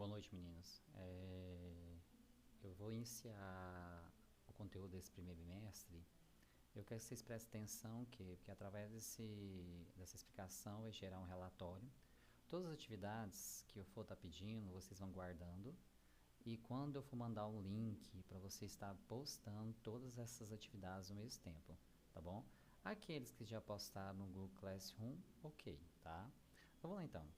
Boa noite, meninos. Eu vou iniciar o conteúdo desse primeiro bimestre. Eu quero que vocês prestem atenção porque através dessa explicação vai gerar um relatório. Todas as atividades que eu for estar pedindo, vocês vão guardando. E quando eu for mandar um link para você estar postando todas essas atividades ao mesmo tempo, tá bom? Aqueles que já postaram no Google Classroom, ok, tá? Vamos lá então.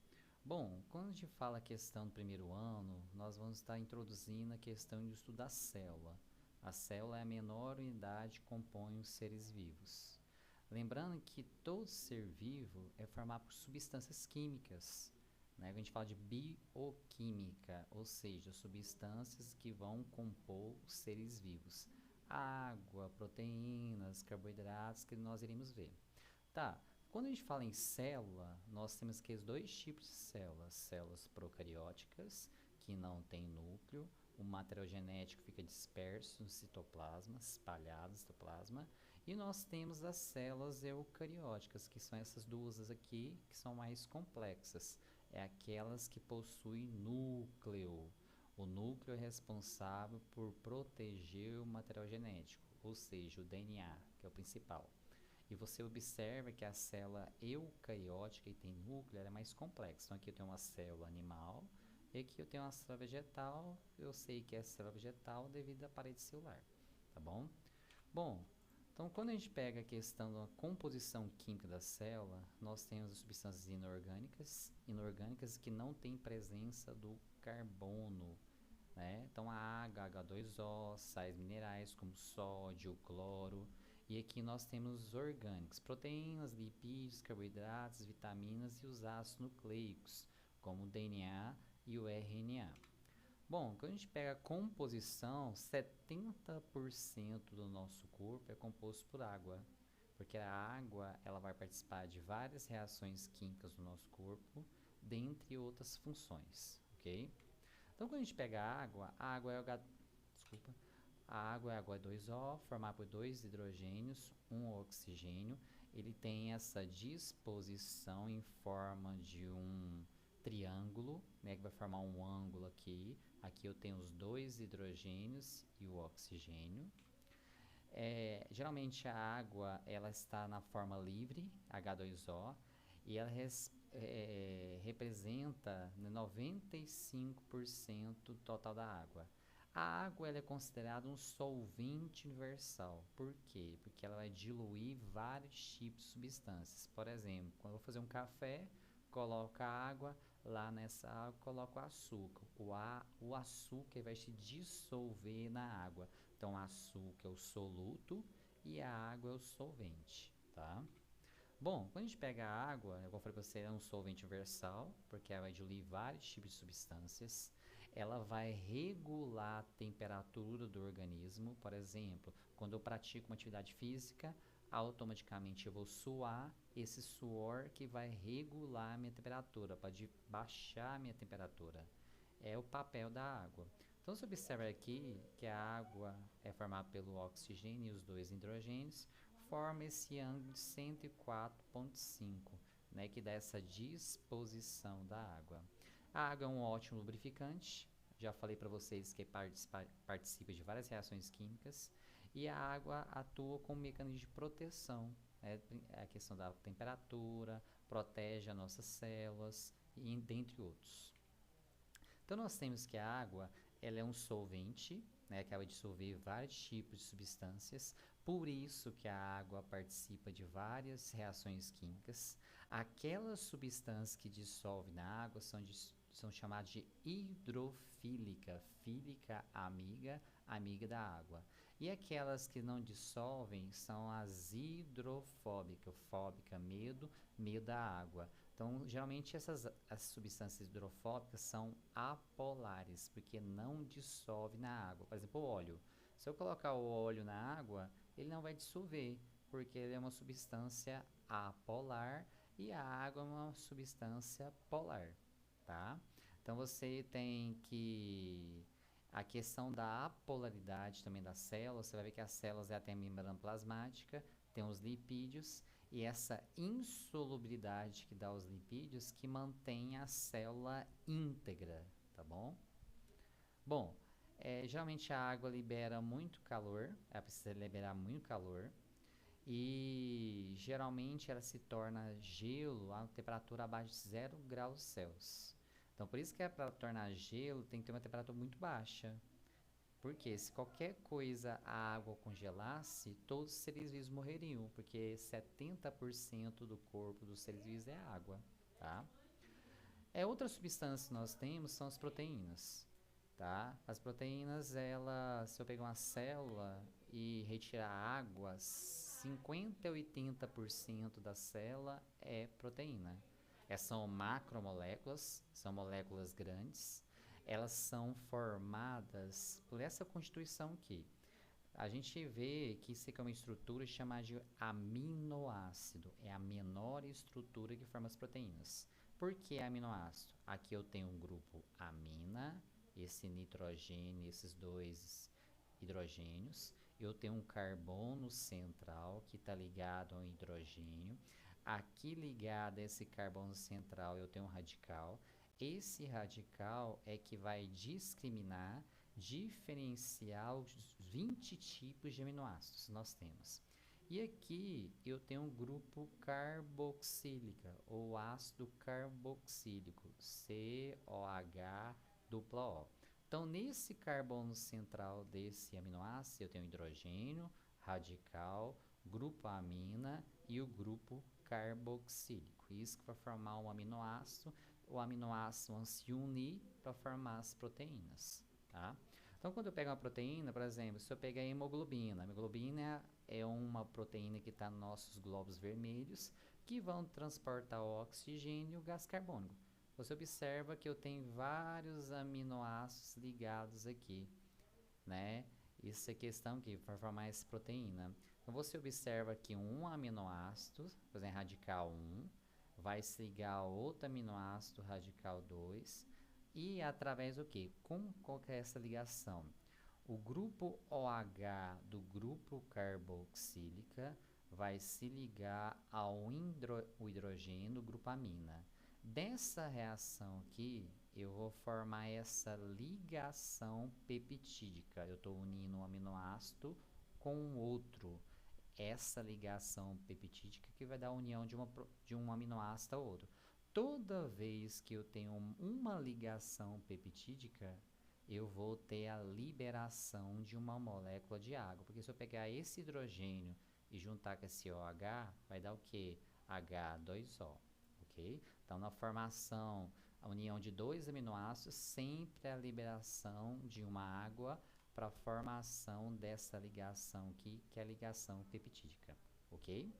Bom, quando a gente fala a questão do primeiro ano, nós vamos estar introduzindo a questão de estudo da célula. A célula é a menor unidade que compõe os seres vivos. Lembrando que todo ser vivo é formado por substâncias químicas, né? A gente fala de bioquímica, ou seja, substâncias que vão compor os seres vivos. Água, proteínas, carboidratos que nós iremos ver. Tá, quando a gente fala em célula, nós temos aqui os dois tipos de células. Células procarióticas, que não têm núcleo, o material genético fica disperso no citoplasma, espalhado no citoplasma. E nós temos as células eucarióticas, que são essas duas aqui, que são mais complexas. É aquelas que possuem núcleo. O núcleo é responsável por proteger o material genético, ou seja, o DNA, que é o principal. E você observa que a célula eucariótica e tem núcleo, ela é mais complexa. Então aqui eu tenho uma célula animal e aqui eu tenho uma célula vegetal. Eu sei que é célula vegetal devido à parede celular, tá bom? Bom, então quando a gente pega a questão da composição química da célula, nós temos as substâncias inorgânicas que não têm presença do carbono, né? Então a água, H2O, sais minerais como sódio, cloro. E aqui nós temos os orgânicos, proteínas, lipídios, carboidratos, vitaminas e os ácidos nucleicos, como o DNA e o RNA. Bom, quando a gente pega a composição, 70% do nosso corpo é composto por água, porque a água ela vai participar de várias reações químicas do nosso corpo, dentre outras funções, ok? Então, quando a gente pega a água é desculpa, a água é H2O, formada por dois hidrogênios, um oxigênio. Ele tem essa disposição em forma de um triângulo, né, que vai formar um ângulo aqui. Aqui eu tenho os dois hidrogênios e o oxigênio. Geralmente a água ela está na forma livre, H2O, e ela representa 95% do total da água. A água ela é considerada um solvente universal. Por quê? Porque ela vai diluir vários tipos de substâncias. Por exemplo, quando eu vou fazer um café, coloco a água, lá nessa água coloco o açúcar. O açúcar vai se dissolver na água. Então, o açúcar é o soluto e a água é o solvente, tá? Bom, quando a gente pega a água, eu falei para você, é um solvente universal, porque ela vai diluir vários tipos de substâncias. Ela vai regular a temperatura do organismo. Por exemplo, quando eu pratico uma atividade física, automaticamente eu vou suar. Esse suor que vai regular a minha temperatura, para baixar a minha temperatura. É o papel da água. Então, você observa aqui que a água é formada pelo oxigênio e os dois hidrogênios, forma esse ângulo de 104,5, né, que dá essa disposição da água. A água é um ótimo lubrificante, já falei para vocês que participa de várias reações químicas, e a água atua como mecanismo de proteção, né, a questão da temperatura, protege as nossas células, e dentre outros. Então nós temos que a água ela é um solvente, né, que ela vai dissolver vários tipos de substâncias, por isso que a água participa de várias reações químicas. Aquelas substâncias que dissolvem na água são chamadas de hidrofílica, fílica amiga, amiga da água. E aquelas que não dissolvem são as hidrofóbicas, fóbica, medo, medo da água. Então, geralmente as substâncias hidrofóbicas são apolares, porque não dissolve na água. Por exemplo, o óleo. Se eu colocar o óleo na água, ele não vai dissolver, porque ele é uma substância apolar e a água é uma substância polar, tá? Então você tem que a questão da apolaridade também das células, você vai ver que as células têm a membrana plasmática, tem os lipídios e essa insolubilidade que dá os lipídios que mantém a célula íntegra, tá bom? Bom, geralmente a água libera muito calor, ela precisa liberar muito calor, e geralmente ela se torna gelo a temperatura abaixo de 0 graus Celsius. Então, por isso que para tornar gelo tem que ter uma temperatura muito baixa. Porque se qualquer coisa a água congelasse, todos os seres vivos morreriam, porque 70% do corpo dos seres vivos é água, tá? Outra substância que nós temos são as proteínas, tá? As proteínas, se eu pegar uma célula e retirar a água, 50 a 80% da célula é proteína. São macromoléculas, são moléculas grandes, elas são formadas por essa constituição aqui. A gente vê que isso aqui é uma estrutura chamada de aminoácido. É a menor estrutura que forma as proteínas. Por que aminoácido? Aqui eu tenho um grupo amina, esse nitrogênio, esses dois hidrogênios. Eu tenho um carbono central que está ligado ao hidrogênio. Aqui ligado a esse carbono central eu tenho um radical. Esse radical é que vai diferenciar os 20 tipos de aminoácidos que nós temos. E aqui eu tenho um grupo carboxílica, ou ácido carboxílico, COH-O. Então, nesse carbono central desse aminoácido, eu tenho hidrogênio, radical, grupo amina e o grupo carboxílico. Isso que vai formar um aminoácido. O aminoácido vai se unir para formar as proteínas, tá? Então, quando eu pego uma proteína, por exemplo, se eu pegar a hemoglobina é uma proteína que está nos nossos glóbulos vermelhos, que vão transportar o oxigênio e o gás carbônico. Você observa que eu tenho vários aminoácidos ligados aqui, né? Isso é questão que para formar essa proteína. Então, você observa que um aminoácido, por exemplo, radical 1, vai se ligar a outro aminoácido, radical 2, e através do quê? Qual que é essa ligação? O grupo OH do grupo carboxílica vai se ligar ao hidrogênio do grupo amina. Dessa reação aqui, eu vou formar essa ligação peptídica. Eu estou unindo um aminoácido com outro. Essa ligação peptídica que vai dar a união de um aminoácido a outro. Toda vez que eu tenho uma ligação peptídica, eu vou ter a liberação de uma molécula de água. Porque se eu pegar esse hidrogênio e juntar com esse OH, vai dar o quê? H2O, ok? Então, na formação, a união de dois aminoácidos, sempre a liberação de uma água para a formação dessa ligação aqui, que é a ligação peptídica, ok?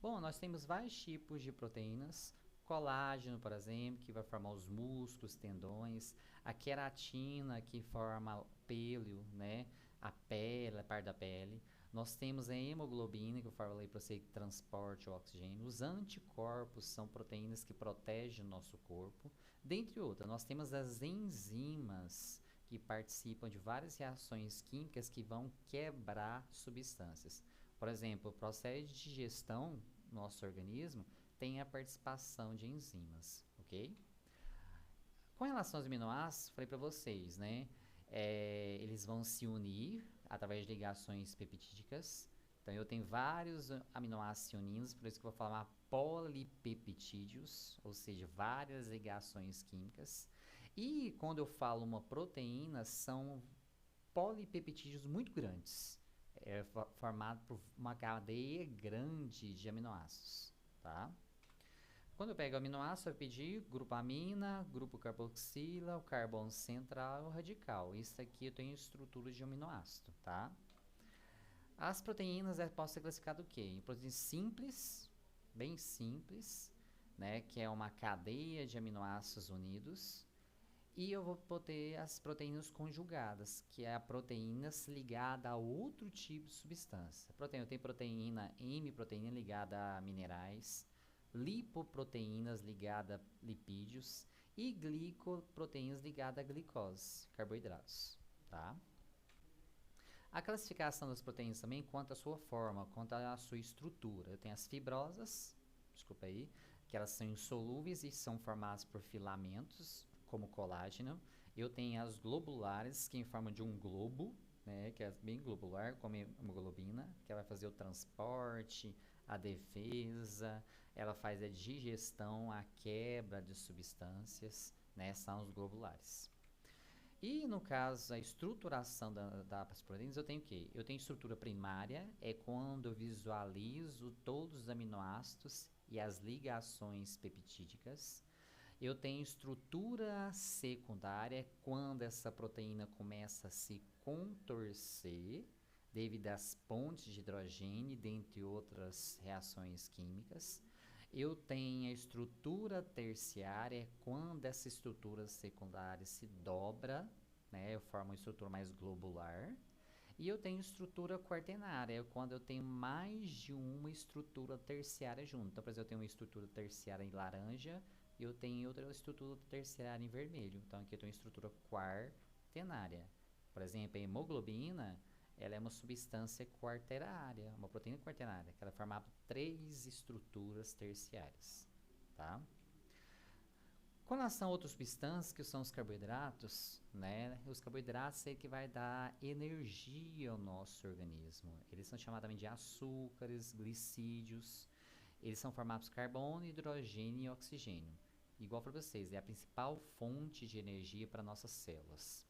Bom, nós temos vários tipos de proteínas. Colágeno, por exemplo, que vai formar os músculos, tendões. A queratina, que forma o pelo, né? A pele, a parte da pele. Nós temos a hemoglobina, que eu falei para você, que transporta o oxigênio. Os anticorpos são proteínas que protegem o nosso corpo. Dentre outras, nós temos as enzimas, que participam de várias reações químicas que vão quebrar substâncias. Por exemplo, o processo de digestão no nosso organismo tem a participação de enzimas, ok? Com relação aos aminoácidos, falei para vocês, né? Eles vão se unir através de ligações peptídicas. Então, eu tenho vários aminoácidos se unindo, por isso que eu vou falar polipeptídeos, ou seja, várias ligações químicas. E quando eu falo uma proteína, são polipeptídeos muito grandes, formado por uma cadeia grande de aminoácidos, tá? Quando eu pego o aminoácido, eu pedir grupo amina, grupo carboxila, o carbono central e o radical. Isso aqui eu tenho estrutura de aminoácido, tá? As proteínas podem ser classificadas o quê? Em proteínas simples, bem simples, né? Que é uma cadeia de aminoácidos unidos. E eu vou ter as proteínas conjugadas, que é a proteínas ligada a outro tipo de substância. Eu tenho proteína M, proteína ligada a minerais, lipoproteínas ligadas a lipídios e glicoproteínas ligadas a glicose, carboidratos, tá? A classificação das proteínas também quanto à sua forma, quanto à sua estrutura. Eu tenho as fibrosas, que elas são insolúveis e são formadas por filamentos, como colágeno. Eu tenho as globulares, que em forma de um globo, né, que é bem globular, como hemoglobina, que ela vai fazer o transporte, a defesa, ela faz a digestão, a quebra de substâncias, né, são os globulares. E no caso, a estruturação das proteínas, eu tenho o quê? Eu tenho estrutura primária, é quando eu visualizo todos os aminoácidos e as ligações peptídicas. Eu tenho estrutura secundária, quando essa proteína começa a se contorcer devido às pontes de hidrogênio, dentre outras reações químicas. Eu tenho a estrutura terciária, quando essa estrutura secundária se dobra, né, forma uma estrutura mais globular. E eu tenho estrutura quaternária, quando eu tenho mais de uma estrutura terciária junto. Então, por exemplo, eu tenho uma estrutura terciária em laranja e eu tenho outra estrutura terciária em vermelho. Então, aqui eu tenho uma estrutura quaternária. Por exemplo, a hemoglobina, ela é uma substância quaternária, uma proteína quaternária, que ela é formada por 3 estruturas terciárias, tá? Com relação a outras substâncias, que são os carboidratos, né? Os carboidratos é que vai dar energia ao nosso organismo. Eles são chamados também de açúcares, glicídios. Eles são formados por carbono, hidrogênio e oxigênio. Igual para vocês, é a principal fonte de energia para nossas células.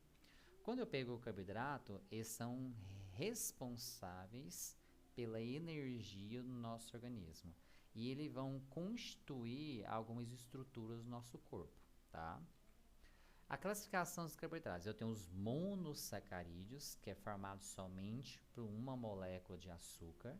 Quando eu pego o carboidrato, eles são responsáveis pela energia do nosso organismo. E eles vão constituir algumas estruturas do nosso corpo, tá? A classificação dos carboidratos. Eu tenho os monossacarídeos, que é formado somente por uma molécula de açúcar,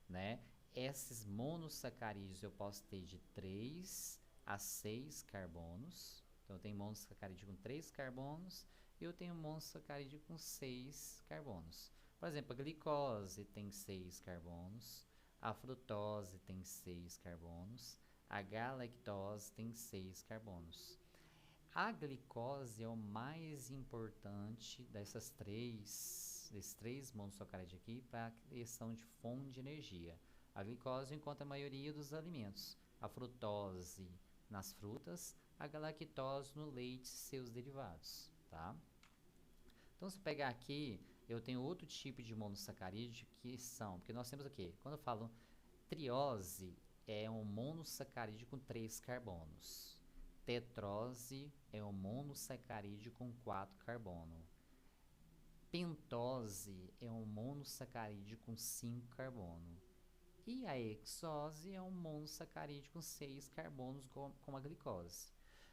né? Esses monossacarídeos eu posso ter de 3 a 6 carbonos. Então, eu tenho monossacarídeo com 3 carbonos e eu tenho monossacarídeo com 6 carbonos. Por exemplo, a glicose tem 6 carbonos, a frutose tem 6 carbonos, a galactose tem 6 carbonos. A glicose é o mais importante desses três monossacarídeos aqui para a questão de fonte de energia. A glicose encontra a maioria dos alimentos, a frutose nas frutas, a galactose no leite e seus derivados, tá? Então, se pegar aqui, eu tenho outro tipo de monossacarídeo que são, porque nós temos o quê? Quando eu falo triose, é um monossacarídeo com 3 carbonos. Tetrose é um monossacarídeo com 4 carbonos. Pentose é um monossacarídeo com 5 carbonos. E a hexose é um monossacarídeo com 6 carbonos, como a glicose.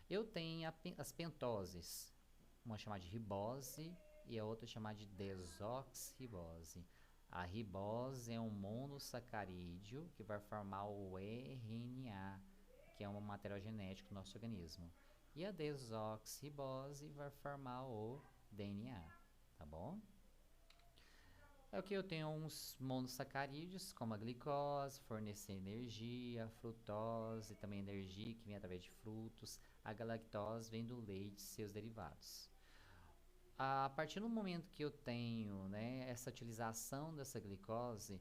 Eu tenho as pentoses, uma chamada de ribose e a outra chamada de desoxirribose. A ribose é um monossacarídeo que vai formar o RNA, que é um material genético do nosso organismo. E a desoxirribose vai formar o DNA, tá bom? Aqui eu tenho uns monossacarídeos, como a glicose, fornecer energia, a frutose, também energia que vem através de frutos, a galactose vem do leite e seus derivados. A partir do momento que eu tenho, né, essa utilização dessa glicose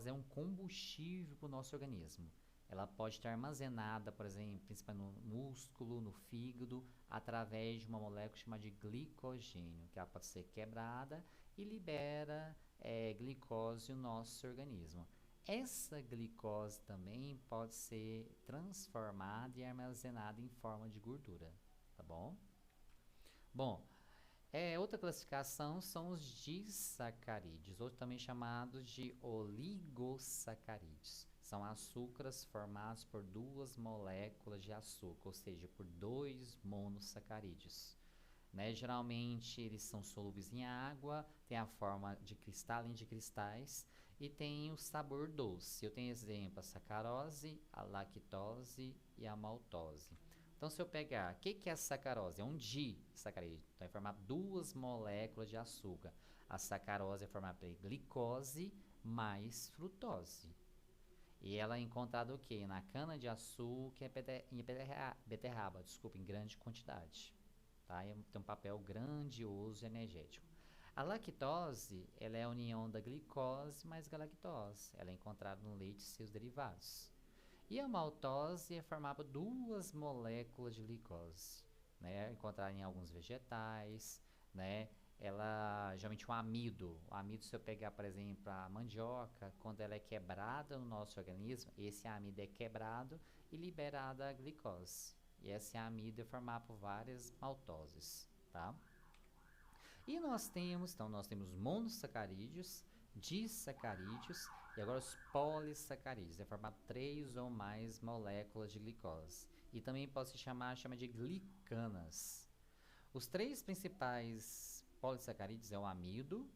é um combustível para o nosso organismo. Ela pode estar armazenada, por exemplo, principalmente no músculo, no fígado, através de uma molécula chamada de glicogênio, que ela pode ser quebrada e libera glicose no nosso organismo. Essa glicose também pode ser transformada e armazenada em forma de gordura, tá bom? Bom, outra classificação são os disacarídeos, ou também chamados de oligosacarídeos. São açúcares formados por 2 moléculas de açúcar, ou seja, por 2 monossacarídeos. Né? Geralmente eles são solúveis em água, tem a forma de cristalina de cristais e tem o sabor doce. Eu tenho exemplo a sacarose, a lactose e a maltose. Então, se eu pegar, o que é a sacarose? É um disacarídeo. Então, é formado 2 moléculas de açúcar. A sacarose é formada por glicose mais frutose. E ela é encontrada o quê? Na cana-de-açúcar e beterraba, em grande quantidade. Tá? Tem um papel grandioso e energético. A lactose, ela é a união da glicose mais galactose. Ela é encontrada no leite e seus derivados. E a maltose é formada por 2 moléculas de glicose. né? Encontrada em alguns vegetais, né? Ela, geralmente o amido se eu pegar, por exemplo, a mandioca, quando ela é quebrada no nosso organismo, esse amido é quebrado e liberada a glicose. E esse amido é formado por várias maltoses, tá? E nós temos monossacarídeos, disacarídeos e agora os polissacarídeos. É formado três ou mais moléculas de glicose. E também pode se chama de glicanas. Os três principais polissacarídeos é o amido,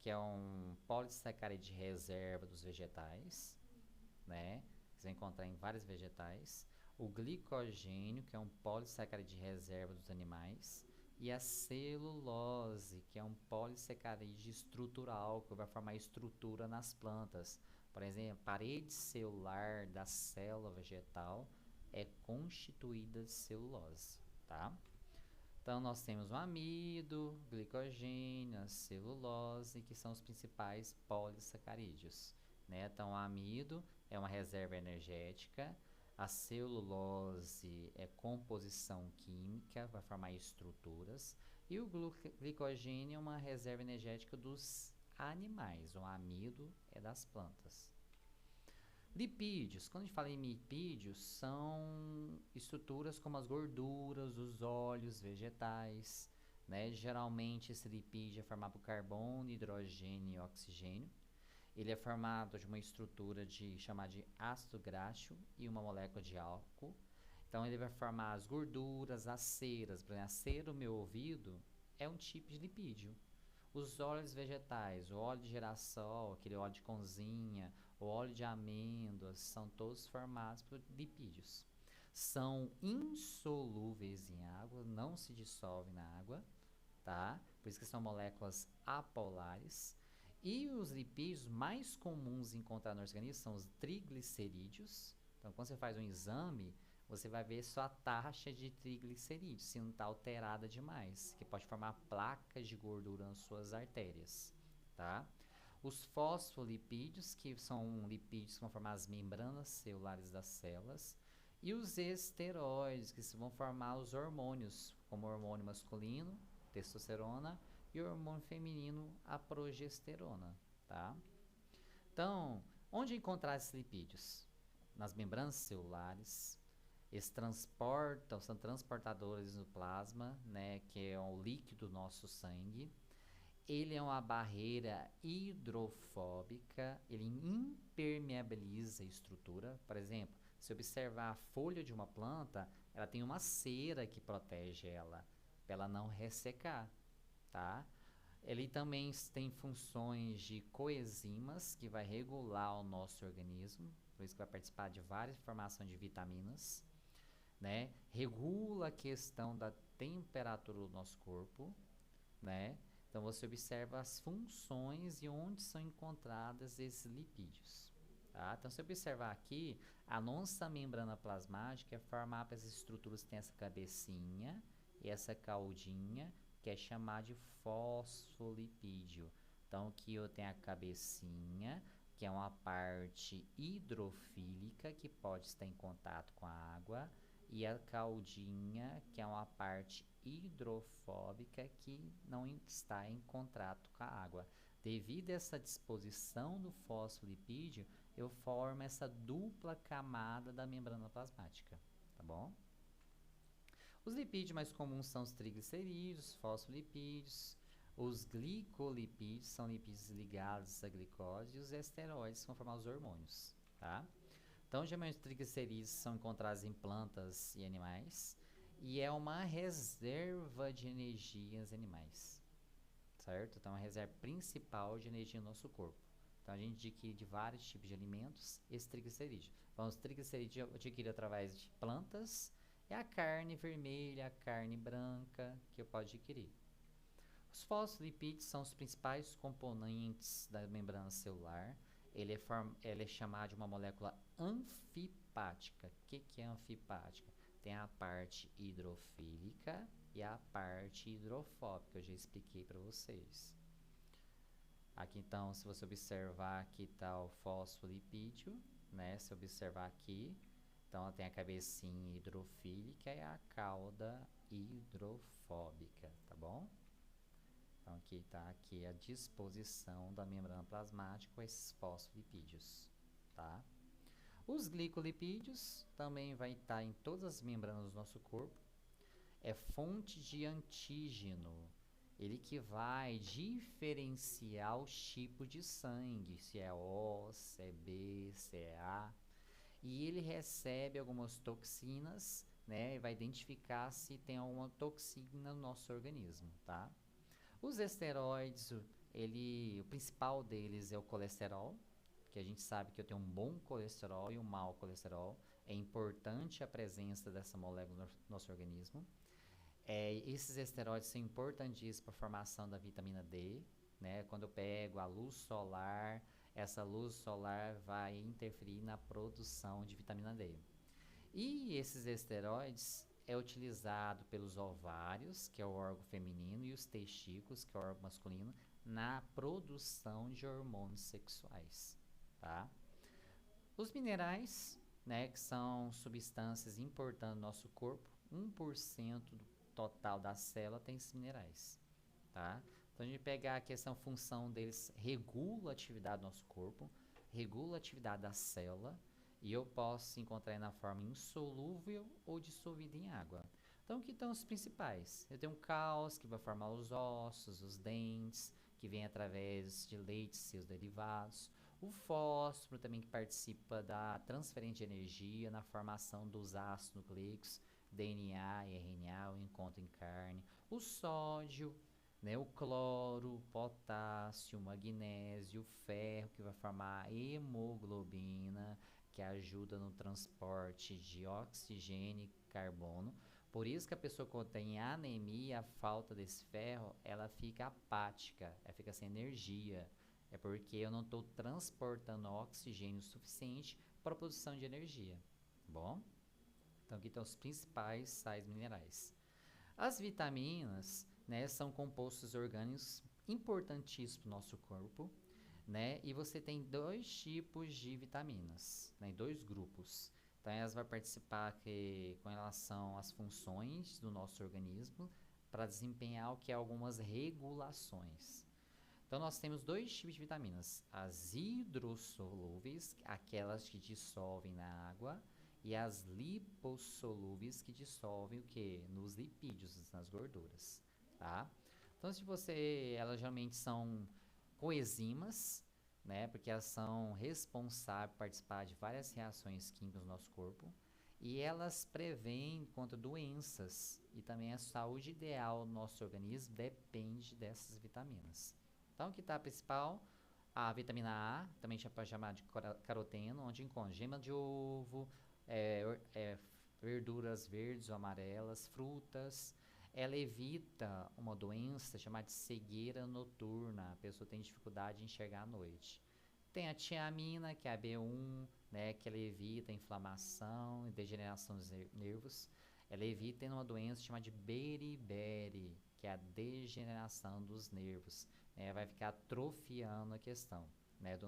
que é um polissacarídeo de reserva dos vegetais, né? Você vai encontrar em vários vegetais. O glicogênio, que é um polissacarídeo de reserva dos animais. E a celulose, que é um polissacarídeo estrutural, que vai formar estrutura nas plantas. Por exemplo, a parede celular da célula vegetal é constituída de celulose, tá? Então, nós temos o amido, glicogênio, a celulose, que são os principais polissacarídeos, né? Então, o amido é uma reserva energética, a celulose é composição química, vai formar estruturas, e o glicogênio é uma reserva energética dos animais, o amido é das plantas. Lipídios, quando a gente fala em lipídios, são estruturas como as gorduras, os óleos vegetais, né? Geralmente esse lipídio é formado por carbono, hidrogênio e oxigênio. Ele é formado de uma estrutura chamada de ácido graxo e uma molécula de álcool. Então ele vai formar as gorduras, as ceras. Por exemplo, a cera do meu ouvido é um tipo de lipídio. Os óleos vegetais, o óleo de girassol, aquele óleo de cozinha, o óleo de amêndoas, são todos formados por lipídios. São insolúveis em água, não se dissolvem na água, tá? Por isso que são moléculas apolares. E os lipídios mais comuns encontrar no organismo são os triglicerídeos. Então, quando você faz um exame, você vai ver sua taxa de triglicerídeos, se não está alterada demais, que pode formar placas de gordura nas suas artérias, tá? Os fosfolipídios, que são lipídios que vão formar as membranas celulares das células, e os esteroides, que vão formar os hormônios, como o hormônio masculino, testosterona, e o hormônio feminino, a progesterona, tá? Então, onde encontrar esses lipídios? Nas membranas celulares. Eles são transportadores no plasma, né, que é o líquido do nosso sangue. Ele é uma barreira hidrofóbica, ele impermeabiliza a estrutura. Por exemplo, se observar a folha de uma planta, ela tem uma cera que protege ela, para ela não ressecar, tá? Ele também tem funções de coenzimas, que vai regular o nosso organismo, por isso que vai participar de várias formações de vitaminas, né? Regula a questão da temperatura do nosso corpo, né? Então você observa as funções e onde são encontradas esses lipídios, tá? Então se observar aqui, a nossa membrana plasmática é formada por essas estruturas que tem essa cabecinha e essa caudinha, que é chamada de fosfolipídio. Então aqui eu tenho a cabecinha, que é uma parte hidrofílica, que pode estar em contato com a água, e a caudinha, que é uma parte hidrofóbica que não está em contato com a água. Devido a essa disposição do fosfolipídio, eu formo essa dupla camada da membrana plasmática, tá bom? Os lipídios mais comuns são os triglicerídeos, fosfolipídios, os glicolipídios, são lipídios ligados à glicose, e os esteroides vão formar os hormônios, tá? Então, geralmente, os triglicerídeos são encontrados em plantas e animais, e é uma reserva de energia nos animais, certo? Então, é uma reserva principal de energia no nosso corpo. Então, a gente adquire de vários tipos de alimentos esse triglicerídeo. Então, os triglicerídeos adquire através de plantas, é a carne vermelha, a carne branca que eu posso adquirir. Os fosfolipídios são os principais componentes da membrana celular. Ele é chamado de uma molécula anfipática. O que é anfipática? Tem a parte hidrofílica e a parte hidrofóbica, eu já expliquei para vocês. Aqui então, se você observar, aqui está o fosfolipídio, né? Se observar aqui, Então ela tem a cabecinha hidrofílica e a cauda hidrofóbica, tá bom? Então aqui está aqui a disposição da membrana plasmática com esses fosfolipídios, tá? Os glicolipídios também vai estar em todas as membranas do nosso corpo. É fonte de antígeno. Ele que vai diferenciar os tipos de sangue, se é O, se é B, se é A. E ele recebe algumas toxinas, né? E vai identificar se tem alguma toxina no nosso organismo, tá? Os esteroides, o principal deles é o colesterol, que a gente sabe que eu tenho um bom colesterol e um mau colesterol. É importante a presença dessa molécula no nosso organismo. Esses esteroides são importantíssimos para a formação da vitamina D, né? Quando eu pego a luz solar, essa luz solar vai interferir na produção de vitamina D. E esses esteroides é utilizado pelos ovários, que é o órgão feminino, e os testículos, que é o órgão masculino, na produção de hormônios sexuais, tá? Os minerais, né, que são substâncias importantes no nosso corpo, 1% do total da célula tem esses minerais, tá? Então a gente pegar a questão função deles, regula a atividade do nosso corpo, regula a atividade da célula, e eu posso encontrar na forma insolúvel ou dissolvida em água. Então, aqui estão os principais. Eu tenho um cálcio, que vai formar os ossos, os dentes, que vem através de leite e seus derivados. O fósforo também, que participa da transferência de energia na formação dos ácidos nucleicos, DNA e RNA, o encontro em carne. O sódio, né, o cloro, o potássio, o magnésio, o ferro, que vai formar a hemoglobina, que ajuda no transporte de oxigênio e carbono. Por isso que a pessoa, quando tem anemia, a falta desse ferro, ela fica apática, ela fica sem energia. É porque eu não estou transportando oxigênio suficiente para a produção de energia. Tá bom? Então aqui estão os principais sais minerais. As vitaminas, né, são compostos orgânicos importantíssimos para o nosso corpo, né? E você tem dois tipos de vitaminas, né, dois grupos. Então elas vão participar com relação às funções do nosso organismo para desempenhar o que é algumas regulações. Então nós temos dois tipos de vitaminas: as hidrossolúveis, aquelas que dissolvem na água, e as lipossolúveis, que dissolvem o que? Nos lipídios, nas gorduras, tá? Então se elas geralmente são coenzimas, né? Porque elas são responsáveis por participar de várias reações químicas no nosso corpo, e elas prevêm contra doenças, e também a saúde ideal do nosso organismo depende dessas vitaminas. Então, aqui está a principal, a vitamina A, também pode chamar de caroteno, onde encontra gema de ovo, verduras verdes ou amarelas, frutas. Ela evita uma doença chamada de cegueira noturna, a pessoa tem dificuldade de enxergar à noite. Tem a tiamina, que é a B1, né, que ela evita a inflamação e degeneração dos nervos. Ela evita uma doença chamada de beriberi, que é a degeneração dos nervos. Vai ficar atrofiando a questão, né,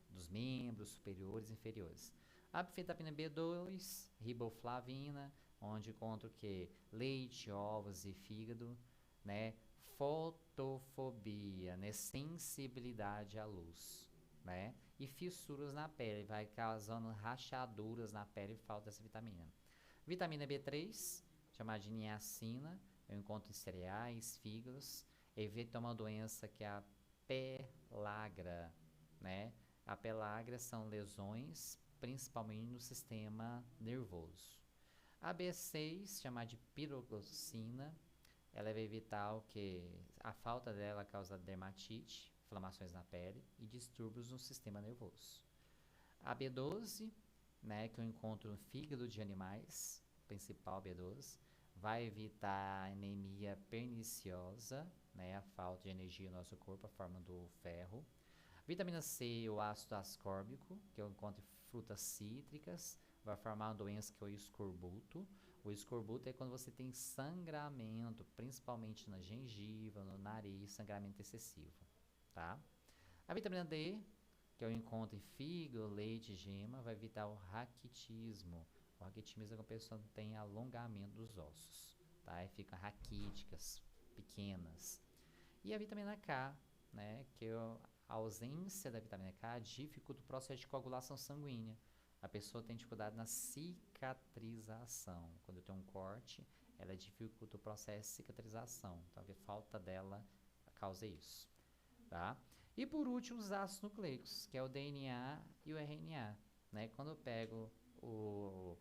dos membros superiores e inferiores. A vitamina B2, riboflavina, onde encontra o que? Leite, ovos e fígado, né? Fotofobia, né? Sensibilidade à luz, né? E fissuras na pele, vai causando rachaduras na pele e falta dessa vitamina. Vitamina B3, chamada de niacina, eu encontro em cereais, fígados. Evita uma doença que é a pellagra, né? A pellagra são lesões, principalmente no sistema nervoso. A B6, chamada de piroglossina, ela vai evitar o que? A falta dela causa dermatite, inflamações na pele e distúrbios no sistema nervoso. A B12, né, que eu encontro no fígado de animais, principal B12, vai evitar a anemia perniciosa, né, a falta de energia no nosso corpo, a forma do ferro. Vitamina C, o ácido ascórbico, que eu encontro em frutas cítricas, vai formar uma doença que é o escorbuto. O escorbuto é quando você tem sangramento, principalmente na gengiva, no nariz, sangramento excessivo, tá? A vitamina D, que eu encontro em fígado, leite e gema, vai evitar o raquitismo. O raquitismo é quando a pessoa tem alongamento dos ossos, tá? E ficam raquíticas, pequenas. E a vitamina K, né? Que a ausência da vitamina K dificulta o processo de coagulação sanguínea. A pessoa tem dificuldade na cicatrização. Quando eu tenho um corte, ela dificulta o processo de cicatrização. Então, a falta dela causa isso, tá? E por último, os ácidos nucleicos, que é o DNA e o RNA, né? Quando eu pego o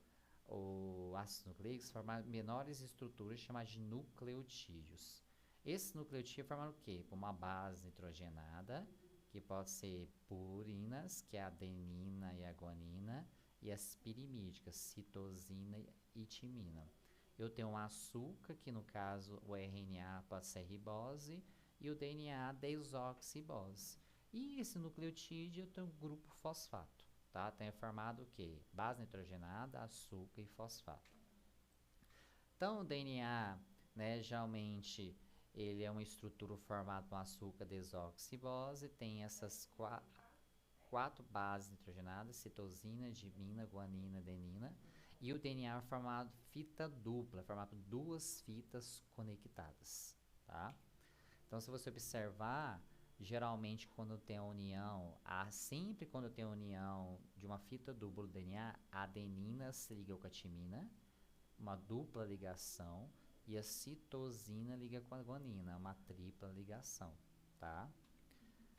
ácido nucleico, formam menores estruturas chamadas de nucleotídeos. Esse nucleotídeo é formado o quê? Por uma base nitrogenada, que pode ser purinas, que é a adenina e a guanina, e as pirimídicas, citosina e timina. Eu tenho um açúcar, que no caso o RNA pode ser ribose, e o DNA desoxirribose. E esse nucleotídeo tem um grupo fosfato, tá? Tem formado o quê? Base nitrogenada, açúcar e fosfato. Então, o DNA, né, geralmente, ele é uma estrutura formada por açúcar desoxirribose, tem essas quatro bases nitrogenadas, citosina, timina, guanina, adenina, e o DNA é formado fita dupla, é formado por duas fitas conectadas, tá? Então, se você observar, geralmente quando tem a união, sempre quando tem a união de uma fita dupla do DNA, a adenina se liga com a timina, uma dupla ligação, e a citosina liga com a guanina, uma tripla ligação, tá?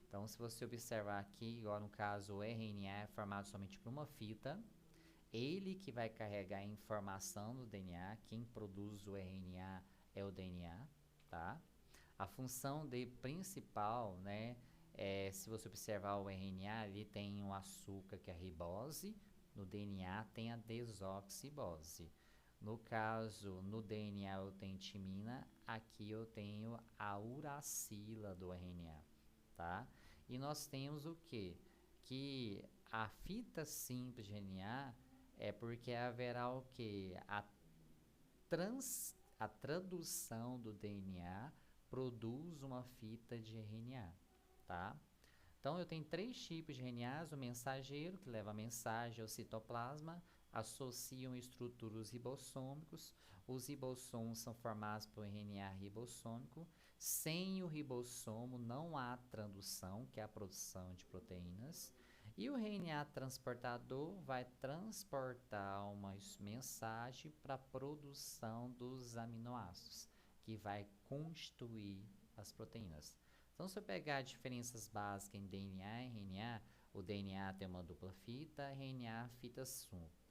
Então, se você observar aqui, igual no caso o RNA é formado somente por uma fita, ele que vai carregar a informação do DNA, quem produz o RNA é o DNA, tá? A função principal, né, se você observar o RNA, ele tem um açúcar que é a ribose, no DNA tem a desoxirribose. No caso, no DNA eu tenho timina, aqui eu tenho a uracila do RNA, tá? E nós temos o quê? Que a fita simples de RNA é porque haverá o quê? A tradução do DNA produz uma fita de RNA, tá? Então, eu tenho três tipos de RNAs: o mensageiro, que leva a mensagem ao citoplasma, associam estruturas ribossômicos. Os ribossomos são formados por RNA ribossômico. Sem o ribossomo, não há tradução, que é a produção de proteínas. E o RNA transportador vai transportar uma mensagem para a produção dos aminoácidos, que vai constituir as proteínas. Então, se eu pegar diferenças básicas em DNA e RNA, o DNA tem uma dupla fita, RNA fita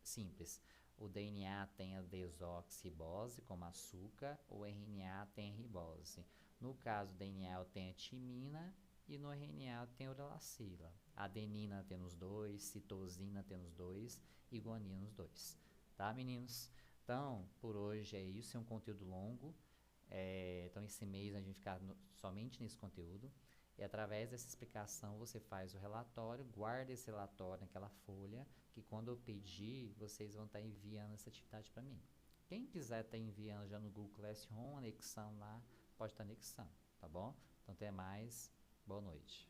simples. O DNA tem a desoxirribose, como açúcar, o RNA tem a ribose. No caso do DNA, eu tenho a timina e no RNA eu tenho a uracila. Adenina tem nos dois, citosina tem nos dois e guanina nos dois. Tá, meninos? Então, por hoje é isso, é um conteúdo longo. Então, esse mês a gente vai ficar somente nesse conteúdo. E através dessa explicação você faz o relatório, guarda esse relatório naquela folha, que quando eu pedir, vocês vão estar enviando essa atividade para mim. Quem quiser estar enviando já no Google Classroom, anexando lá, pode estar anexando, tá bom? Então, até mais. Boa noite.